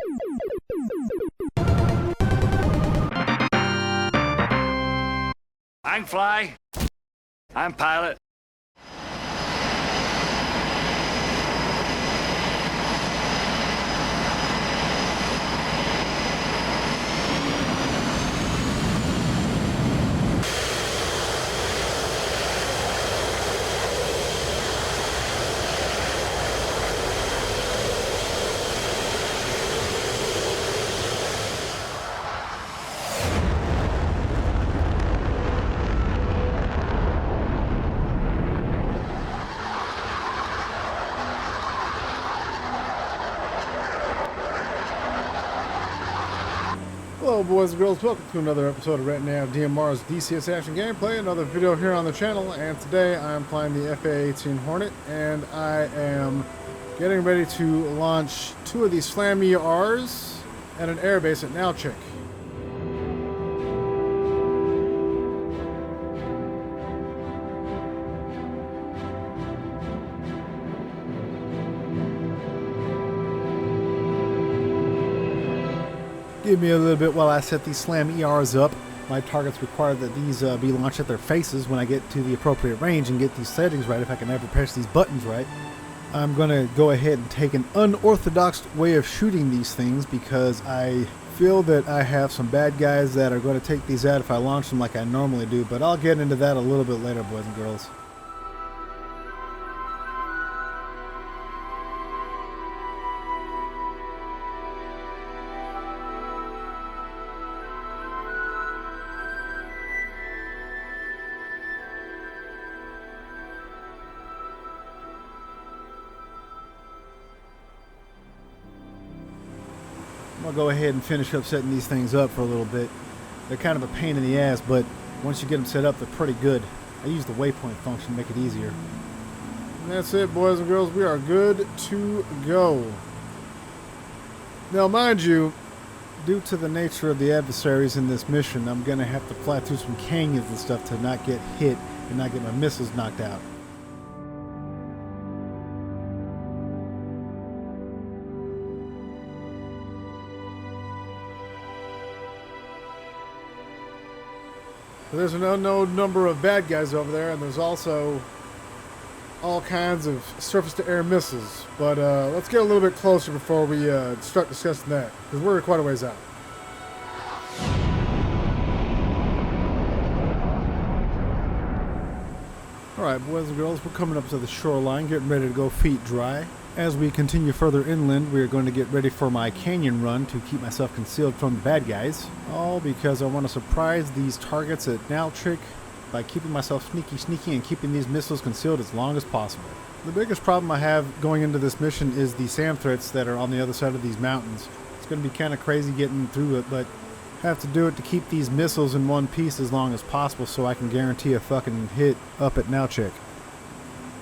I can fly. I'm pilot. Hello boys and girls, welcome to another episode of Right Now DMR's DCS Action Gameplay, another video here on the channel, and today I'm flying the FA-18 Hornet, and I am getting ready to launch two of these SLAM ERs at an airbase at Nowchick. Give me a little bit while I set these SLAM ERs up. My targets require that these be launched at their faces when I get to the appropriate range and get these settings right, if I can ever press these buttons right. I'm going to go ahead and take an unorthodox way of shooting these things because I feel that I have some bad guys that are going to take these out if I launch them like I normally do, but I'll get into that a little bit later, boys and girls. I'll go ahead and finish up setting these things up for a little bit. They're kind of a pain in the ass, but once you get them set up, they're pretty good. I use the waypoint function to make it easier. And that's it, boys and girls. We are good to go. Now, mind you, due to the nature of the adversaries in this mission, I'm going to have to fly through some canyons and stuff to not get hit and not get my missiles knocked out. There's an unknown number of bad guys over there, and there's also all kinds of surface-to-air missiles. But let's get a little bit closer before we start discussing that, because we're quite a ways out. Alright, boys and girls, we're coming up to the shoreline, getting ready to go feet dry. As we continue further inland, we are going to get ready for my canyon run to keep myself concealed from the bad guys. All because I want to surprise these targets at Nowchick by keeping myself sneaky and keeping these missiles concealed as long as possible. The biggest problem I have going into this mission is the SAM threats that are on the other side of these mountains. It's going to be kind of crazy getting through it, but have to do it to keep these missiles in one piece as long as possible so I can guarantee a fucking hit up at Nowchick.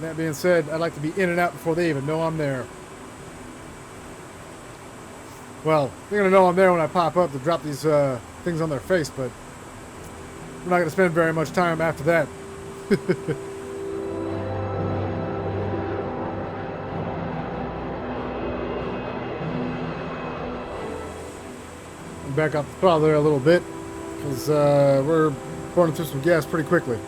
That being said, I'd like to be in and out before they even know I'm there. Well, they're going to know I'm there when I pop up to drop these things on their face, but we're not going to spend very much time after that. Back off the throttle there a little bit, because we're burning through some gas pretty quickly.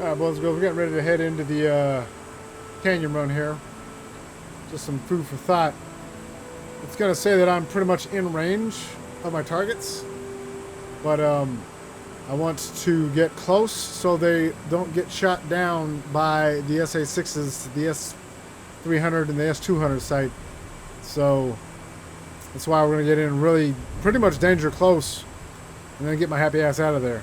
Alright, boys and girls, we're getting ready to head into the canyon run here. Just some food for thought. It's going to say that I'm pretty much in range of my targets, but I want to get close so they don't get shot down by the SA-6s, the S-300 and the S-200 site. So that's why we're going to get in really pretty much danger close and then get my happy ass out of there.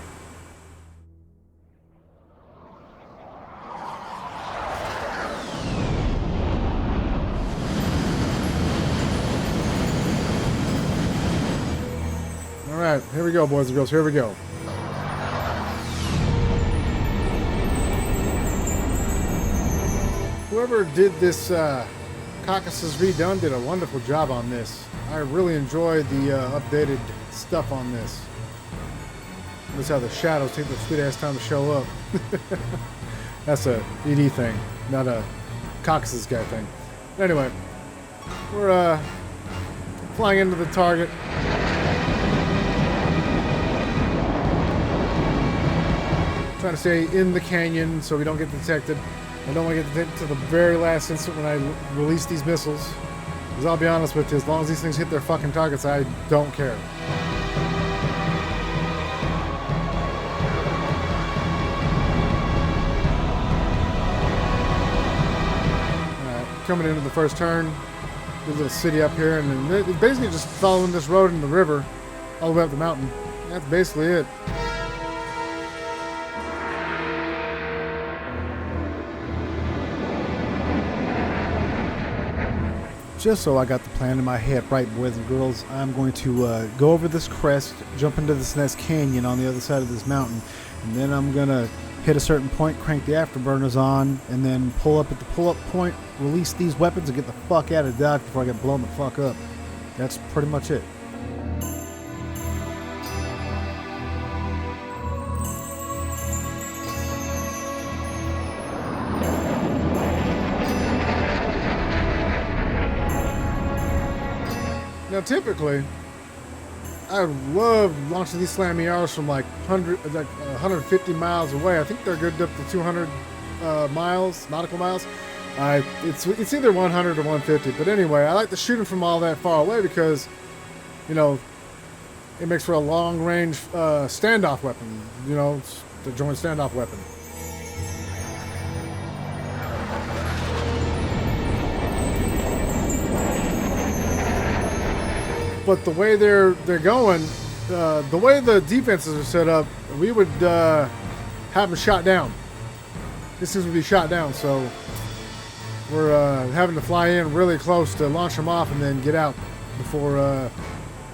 Alright, here we go, boys and girls, here we go. Whoever did this Caucasus Redone did a wonderful job on this. I really enjoyed the updated stuff on this. Notice how the shadows take the sweet ass time to show up. That's a ED thing, not a Caucasus guy thing. Anyway, we're flying into the target. Trying to stay in the canyon so we don't get detected. I don't want to get detected to the very last instant when I release these missiles. Because I'll be honest with you, as long as these things hit their fucking targets, I don't care. Coming into the first turn, there's a little city up here, and then it's basically just following this road in the river all the way up the mountain. That's basically it. Just so I got the plan in my head right, boys and girls, I'm going to go over this crest, jump into this next canyon on the other side of this mountain, and then I'm going to hit a certain point, crank the afterburners on, and then pull up at the pull-up point, release these weapons, and get the fuck out of Dodge before I get blown the fuck up. That's pretty much it. Now, typically, I love launching these SLAM ERs from like 150 miles away. I think they're good up to 200 miles, nautical miles. It's either 100 or 150. But anyway, I like to shoot them from all that far away because, you know, it makes for a long-range standoff weapon. You know, it's the joint standoff weapon. But the way they're going, the way the defenses are set up, we would have them shot down. This thing would be shot down, so we're having to fly in really close to launch them off and then get out before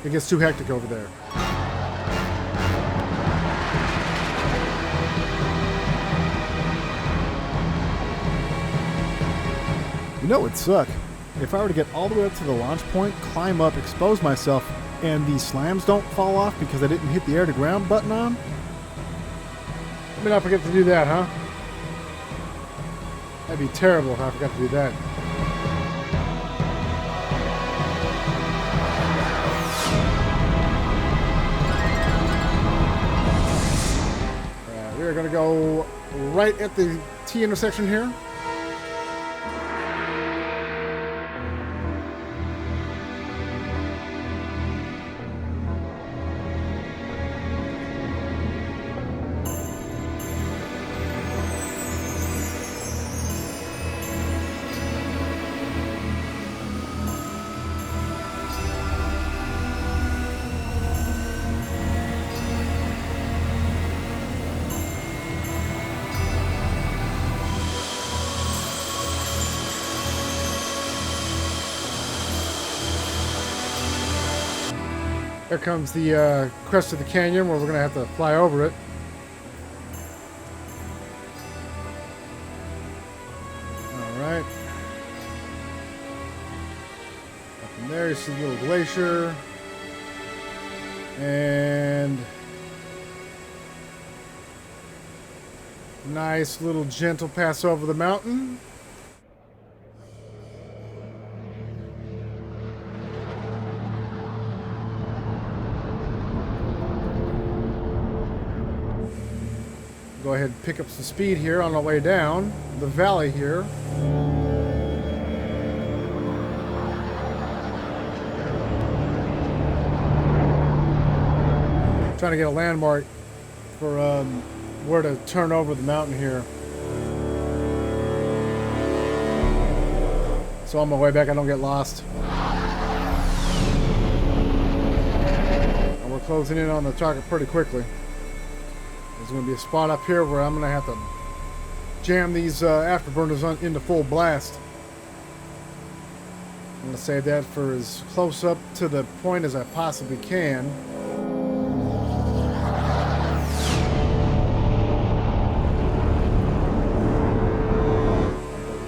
it gets too hectic over there. You know, it'd suck if I were to get all the way up to the launch point, climb up, expose myself, and these slams don't fall off because I didn't hit the air-to-ground button on. Let me not forget to do that, huh? That'd be terrible if I forgot to do that. We are going to go right at the T intersection here. There comes the crest of the canyon where we're going to have to fly over it. Alright. Up in there you see the little glacier. And nice little gentle pass over the mountain. Go ahead and pick up some speed here on our way down the valley here. Trying to get a landmark for where to turn over the mountain here. So on my way back I don't get lost. And we're closing in on the target pretty quickly. There's going to be a spot up here where I'm going to have to jam these afterburners into full blast. I'm going to save that for as close up to the point as I possibly can.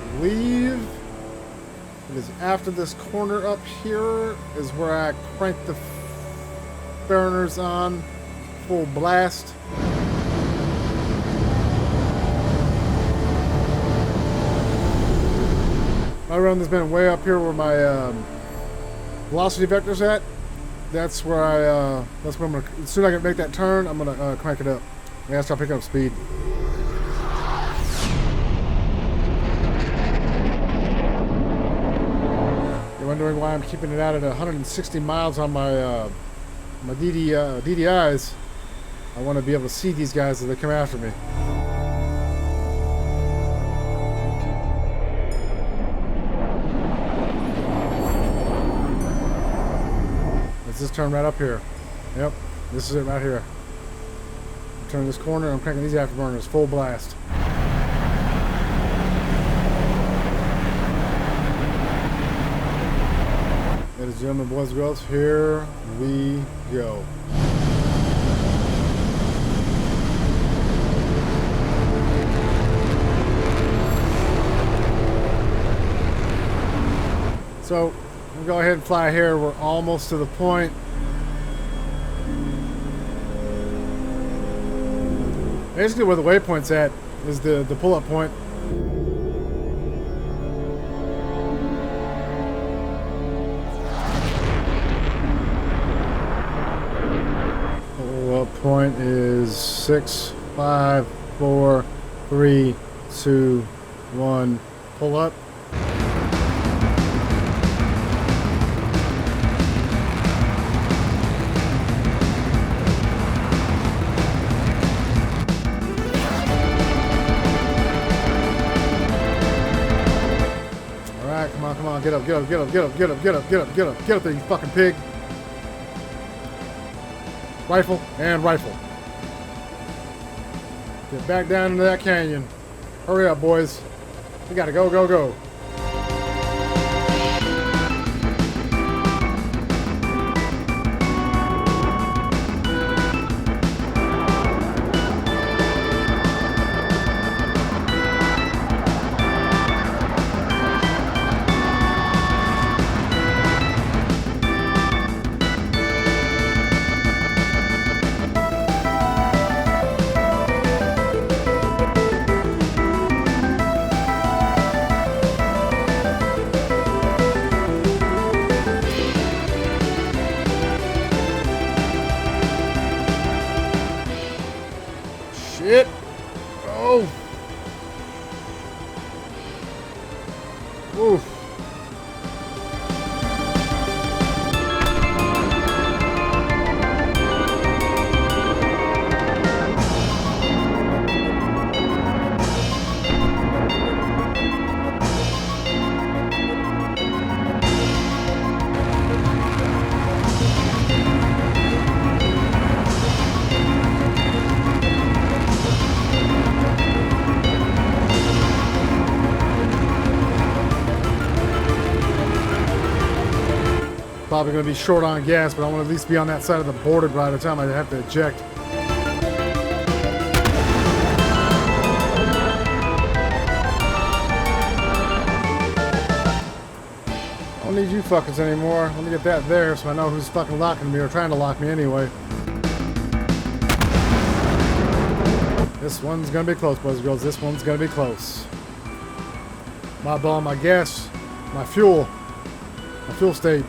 I believe Because after this corner up here is where I crank the burners on full blast. My run has been way up here where my velocity vector's at. That's where I'm gonna, as soon as I can make that turn, I'm gonna crank it up. I gotta start picking up speed. You're wondering why I'm keeping it out at 160 miles on my my DDIs. I want to be able to see these guys as they come after me. Let's just turn right up here. Yep, this is it right here. Turn this corner, I'm cranking these afterburners full blast. Ladies and gentlemen, boys and girls, here we go. So, we'll go ahead and fly here. We're almost to the point. Basically where the waypoint's at is the pull-up point. Pull-up point is 6, 5, 4, 3, 2, 1, pull up. Come on, get up there, you fucking pig. Rifle and rifle. Get back down into that canyon. Hurry up, boys. We gotta go, go, go. Shit. Oh. Oof. Probably going to be short on gas, but I want to at least be on that side of the border by the time I have to eject. I don't need you fuckers anymore. Let me get that there so I know who's fucking locking me or trying to lock me anyway. This one's going to be close, boys and girls. This one's going to be close. My ball, my gas, my fuel state.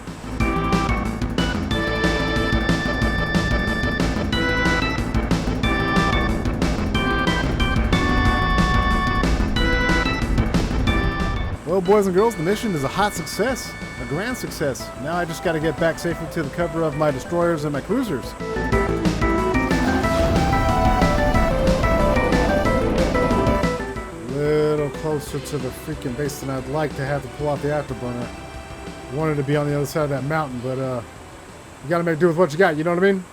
Well, boys and girls, the mission is a hot success, a grand success. Now I just got to get back safely to the cover of my destroyers and my cruisers. A little closer to the freaking base than I'd like to have to pull out the afterburner. Wanted to be on the other side of that mountain, but you got to make do with what you got, you know what I mean?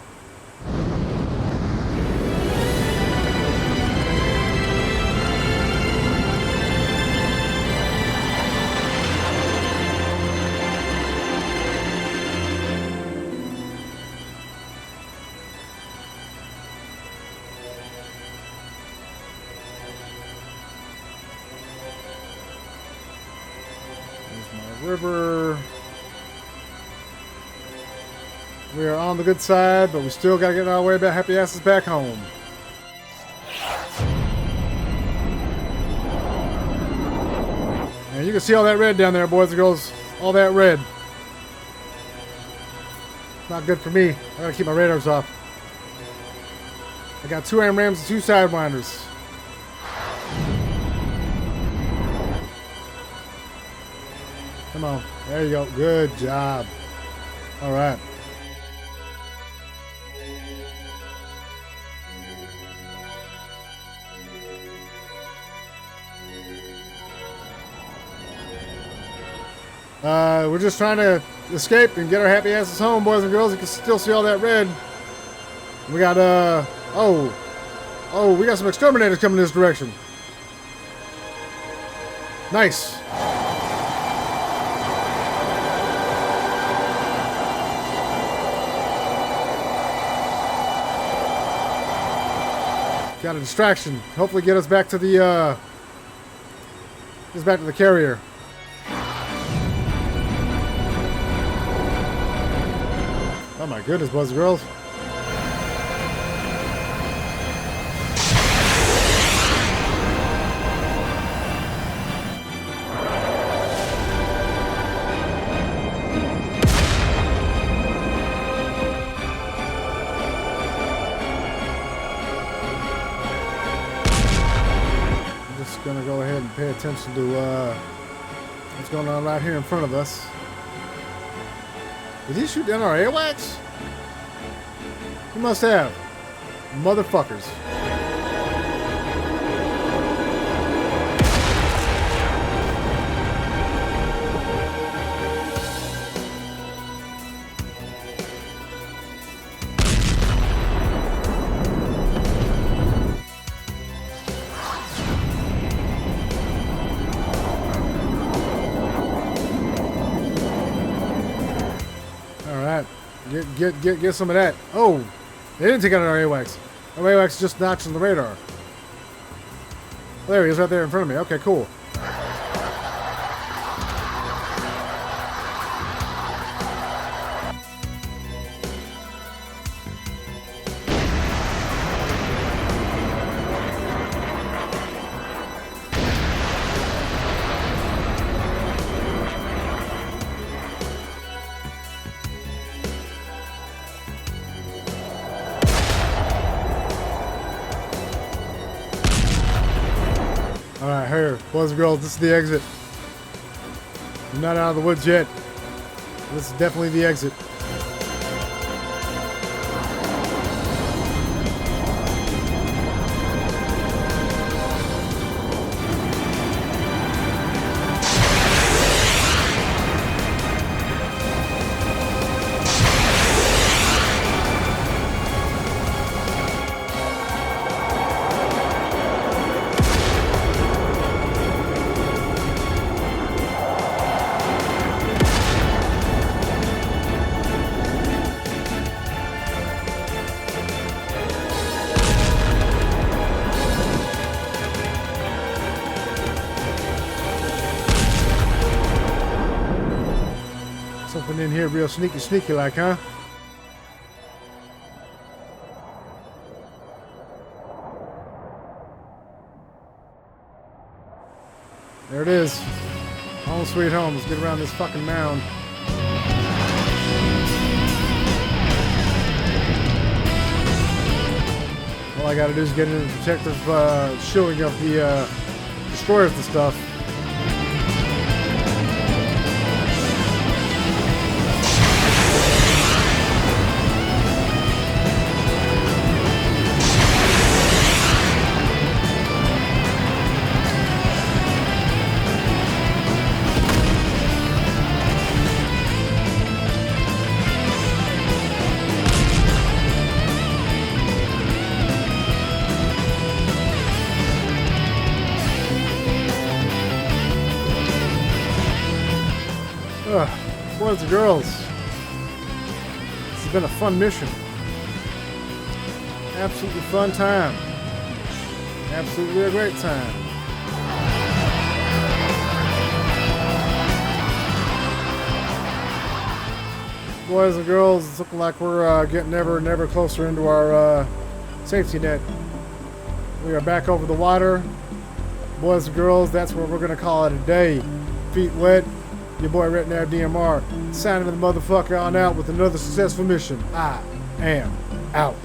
River. We are on the good side, but we still gotta get our way back, happy asses back home. And you can see all that red down there, boys and girls. All that red. Not good for me. I gotta keep my radars off. I got 2 AMRAMs and 2 Sidewinders. Come on. There you go. Good job. All right. We're just trying to escape and get our happy asses home, boys and girls. You can still see all that red. We got, we got some exterminators coming this direction. Nice. Got a distraction. Hopefully get us back to the, carrier. Oh my goodness, boys and girls. I'm just gonna go ahead and pay attention to what's going on right here in front of us. Did he shoot down our AWACS? He must have. Motherfuckers. Get some of that. Oh, they didn't take out our AWACS. Our AWACS just notched on the radar. There he is, right there in front of me. Okay, cool. Alright, here, boys and girls, this is the exit. I'm not out of the woods yet. This is definitely the exit. Something in here real sneaky like, huh? There it is. Home sweet home. Let's get around this fucking mound. All I gotta do is get into the protective shielding of the destroyers and stuff. Boys and girls, this has been a fun mission. Absolutely fun time. Absolutely a great time. Boys and girls, it's looking like we're getting ever and ever closer into our safety net. We are back over the water. Boys and girls, that's what we're going to call it a day. Feet wet. Your boy Retnav DMR signing the motherfucker on out with another successful mission. I am out.